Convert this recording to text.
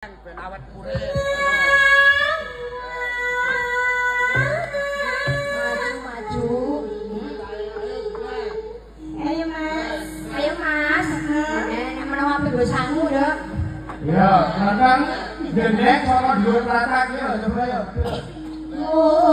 Ben awet pure. Maju. Ayo Mas. Ayo Mas. Nek menawa pinggo sangu lho. Ya, kadang gendeng sono dhuwur ratak ya coba ya. Yo.